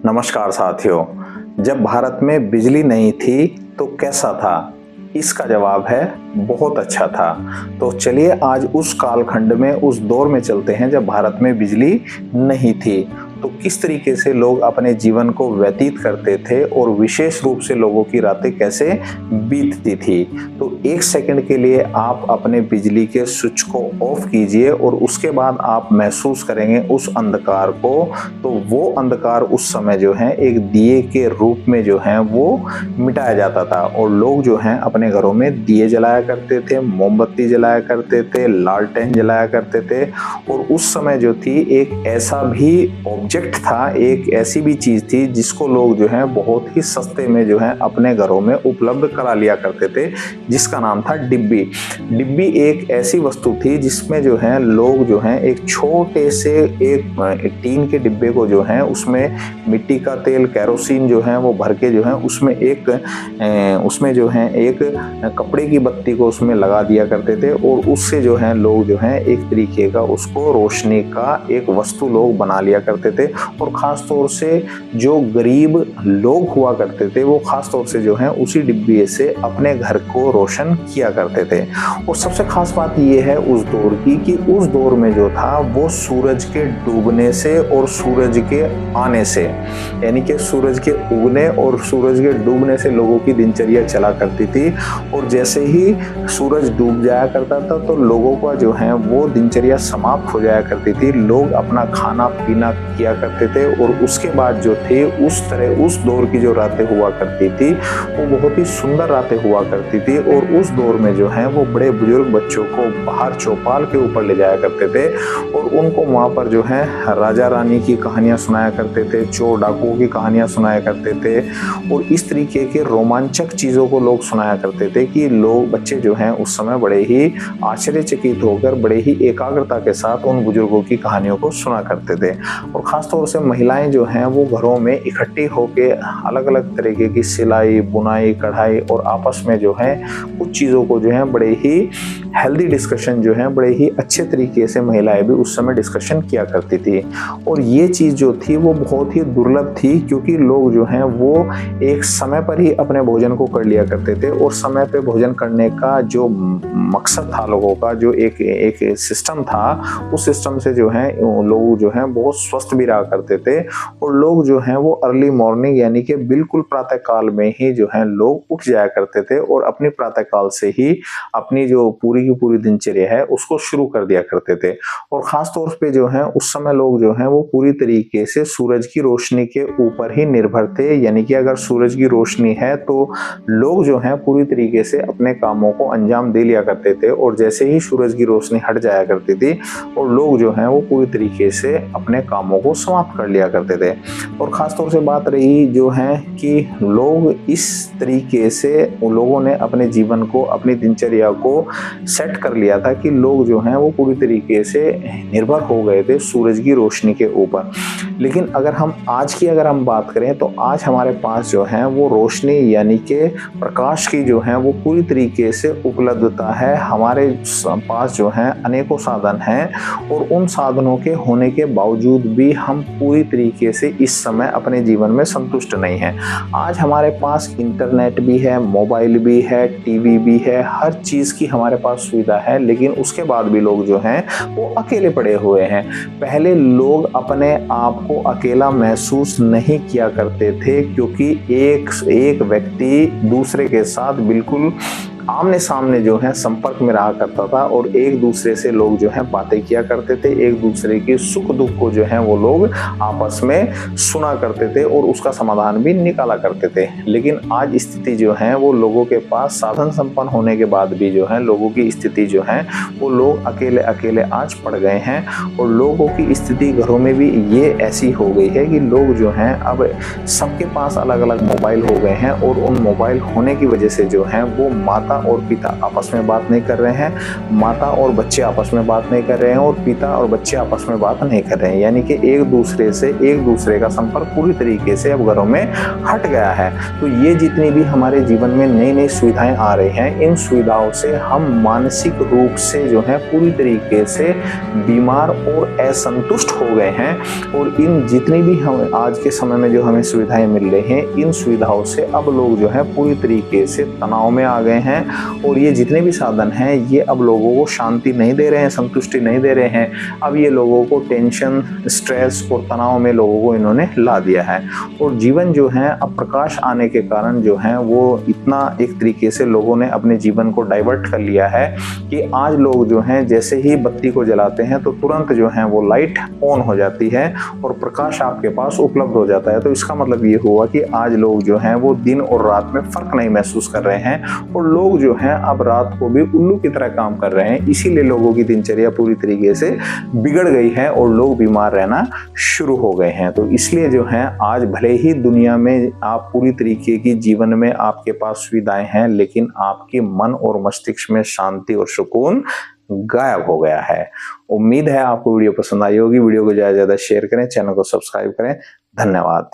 नमस्कार साथियों। जब भारत में बिजली नहीं थी तो कैसा था? इसका जवाब है बहुत अच्छा था। तो चलिए आज उस कालखंड में, उस दौर में चलते हैं जब भारत में बिजली नहीं थी। तो किस तरीके से लोग अपने जीवन को व्यतीत करते थे और विशेष रूप से लोगों की रातें कैसे बीतती थी। तो एक सेकंड के लिए आप अपने बिजली के स्विच को ऑफ कीजिए और उसके बाद आप महसूस करेंगे उस अंधकार को। तो वो अंधकार उस समय जो है एक दिए के रूप में जो है वो मिटाया जाता था और लोग जो हैं अपने घरों में दिए जलाया करते थे, मोमबत्ती जलाया करते थे, लालटेन जलाया करते थे। और उस समय जो थी एक ऐसा भी ऑब्जेक्ट था, एक ऐसी भी चीज थी जिसको लोग जो है बहुत ही सस्ते में जो है अपने घरों में उपलब्ध करा लिया करते थे, जिसका नाम था डिब्बी। डिब्बी एक ऐसी वस्तु थी जिसमें जो है लोग जो है एक छोटे से एक टीन के डिब्बे को जो है उसमें मिट्टी का तेल, केरोसिन जो है वो भर के जो है उसमें जो है एक कपड़े की बत्ती को उसमें लगा दिया करते थे और उससे जो है लोग जो है एक तरीके का उसको रोशनी का एक वस्तु लोग बना लिया करते थे। और खास तौर से जो गरीब लोग हुआ करते थे वो खास तौर से जो है उसी डिब्बे से अपने घर को रोशन किया करते थे। और सबसे खास बात ये है उस दौर की कि उस दौर में जो था वो सूरज के डूबने से और सूरज के आने से, यानी कि सूरज के उगने और सूरज के डूबने से लोगों की दिनचर्या चला करती थी। और जैसे ही सूरज डूब जाया करता था तो लोगों का जो है वो दिनचर्या समाप्त हो जाया करती थी। लोग अपना खाना पीना किया करते थे और उसके बाद जो थे उस दौर की जो रातें हुआ करती थी वो बहुत ही सुंदर रातें हुआ करती थी। और उस दौर में जो है वो बड़े बुजुर्ग बच्चों को बाहर चौपाल के ऊपर ले जाया करते थे और उनको वहाँ पर जो है राजा रानी की कहानियां सुनाया करते थे, चोर डाकुओं की कहानियां सुनाया करते थे और इस तरीके के रोमांचक चीज़ों को लोग सुनाया करते थे कि लोग बच्चे जो हैं उस समय बड़े ही आश्चर्यचकित होकर बड़े ही एकाग्रता के साथ उन बुजुर्गों की कहानियों को सुना करते थे। और ख़ास तौर से महिलाएं जो हैं वो घरों में इकट्ठी होकर अलग अलग तरीके की सिलाई, बुनाई, कढ़ाई और आपस में जो है कुछ चीज़ों को जो है बड़े ही हेल्दी डिस्कशन जो है बड़े ही अच्छे तरीके से महिलाएं भी उस समय डिस्कशन किया करती थी। और ये चीज़ जो थी वो बहुत ही दुर्लभ थी क्योंकि लोग जो हैं वो एक समय पर ही अपने भोजन को कर लिया करते थे और समय पे भोजन करने का जो मकसद था लोगों का, जो एक सिस्टम था, उस सिस्टम से जो है लोग जो हैं बहुत स्वस्थ भी रहा करते थे। और लोग जो हैं वो अर्ली मॉर्निंग यानी कि बिल्कुल प्रातः काल में ही जो है लोग उठ जाया करते थे और अपनी प्रातः काल से ही अपनी जो पूरी की पूरी दिनचर्या है उसको शुरू कर दिया करते थे। और खास तौर पे जो है उस समय लोग जो हैं वो पूरी तरीके से सूरज की रोशनी के ऊपर ही निर्भर थे, यानी कि अगर सूरज की रोशनी है तो लोग जो हैं पूरी तरीके से अपने कामों को अंजाम दे लिया करते थे। और जैसे ही सूरज की रोशनी हट जाया करती थी और लोग जो हैं वो पूरी तरीके से अपने कामों को समाप्त कर लिया करते थे। और ख़ास तौर से बात रही जो है कि लोग इस तरीके से लोगों ने अपने जीवन को, अपनी दिनचर्या को सेट कर लिया था कि लोग जो हैं वो पूरी तरीके से निर्भर हो गए थे सूरज की रोशनी के ऊपर। लेकिन अगर हम बात करें तो आज हमारे पास जो है वो रोशनी यानी कि प्रकाश की जो है वो पूरी तरीके से उपलब्धता है। हमारे पास जो है अनेकों साधन हैं और उन साधनों के होने के बावजूद भी हम पूरी तरीके से इस समय अपने जीवन में संतुष्ट नहीं हैं। आज हमारे पास इंटरनेट भी है, मोबाइल भी है, टीवी भी है, हर चीज़ की हमारे पास सुविधा है, लेकिन उसके बाद भी लोग जो हैं वो अकेले पड़े हुए हैं। पहले लोग अपने आप को अकेला महसूस नहीं किया करते थे क्योंकि एक व्यक्ति दूसरे के साथ बिल्कुल आमने सामने जो है संपर्क में रहा करता था और एक दूसरे से लोग जो है बातें किया करते थे, एक दूसरे के सुख दुख को जो है वो लोग आपस में सुना करते थे और उसका समाधान भी निकाला करते थे। लेकिन आज स्थिति जो है वो लोगों के पास साधन संपन्न होने के बाद भी जो है लोगों की स्थिति जो है वो लोग अकेले अकेले आज पड़ गए हैं। और लोगों की स्थिति घरों में भी ये ऐसी हो गई है कि लोग जो हैं अब सबके पास अलग अलग मोबाइल हो गए हैं और उन मोबाइल होने की वजह से जो है वो माता माता और पिता आपस में बात नहीं कर रहे हैं, माता और बच्चे आपस में बात नहीं कर रहे हैं और पिता और बच्चे आपस में बात नहीं कर रहे हैं। यानी कि एक दूसरे का संपर्क पूरी तरीके से अब घरों में हट गया है। तो ये जितनी भी हमारे जीवन में नई नई सुविधाएं आ रही हैं, इन सुविधाओं से हम मानसिक रूप से जो है पूरी तरीके से बीमार और असंतुष्ट हो गए हैं। और इन जितनी भी हम आज के समय में जो हमें सुविधाएं मिल रही हैं, इन सुविधाओं से अब लोग जो है पूरी तरीके से तनाव में आ गए हैं। और ये जितने भी साधन हैं, ये अब लोगों को शांति नहीं दे रहे हैं, संतुष्टि नहीं दे रहे हैं। अब ये लोगों को टेंशन, स्ट्रेस और तनाव में लोगों को इन्होंने ला दिया है। और जीवन जो है अब प्रकाश आने के कारण जो है वो इतना एक तरीके से लोगों ने अपने जीवन को डाइवर्ट कर लिया है कि आज लोग जो हैं जैसे ही बत्ती को जलाते हैं तो तुरंत जो है वो लाइट ऑन हो जाती है और प्रकाश आपके पास उपलब्ध हो जाता है। तो इसका मतलब ये हुआ कि आज लोग जो हैं वो दिन और रात में फर्क नहीं महसूस कर रहे हैं और लोग जो हैं अब रात को भी उल्लू की तरह काम कर रहे हैं। इसीलिए लोगों की दिनचर्या पूरी तरीके से बिगड़ गई है और लोग बीमार रहना शुरू हो गए हैं। तो इसलिए जो है आज भले ही दुनिया में आप पूरी तरीके की जीवन में आपके पास सुविधाएं हैं, लेकिन आपके मन और मस्तिष्क में शांति और सुकून गायब हो गया है। उम्मीद है आपको वीडियो पसंद आई होगी। वीडियो को ज्यादा से ज्यादा शेयर करें, चैनल को सब्सक्राइब करें। धन्यवाद।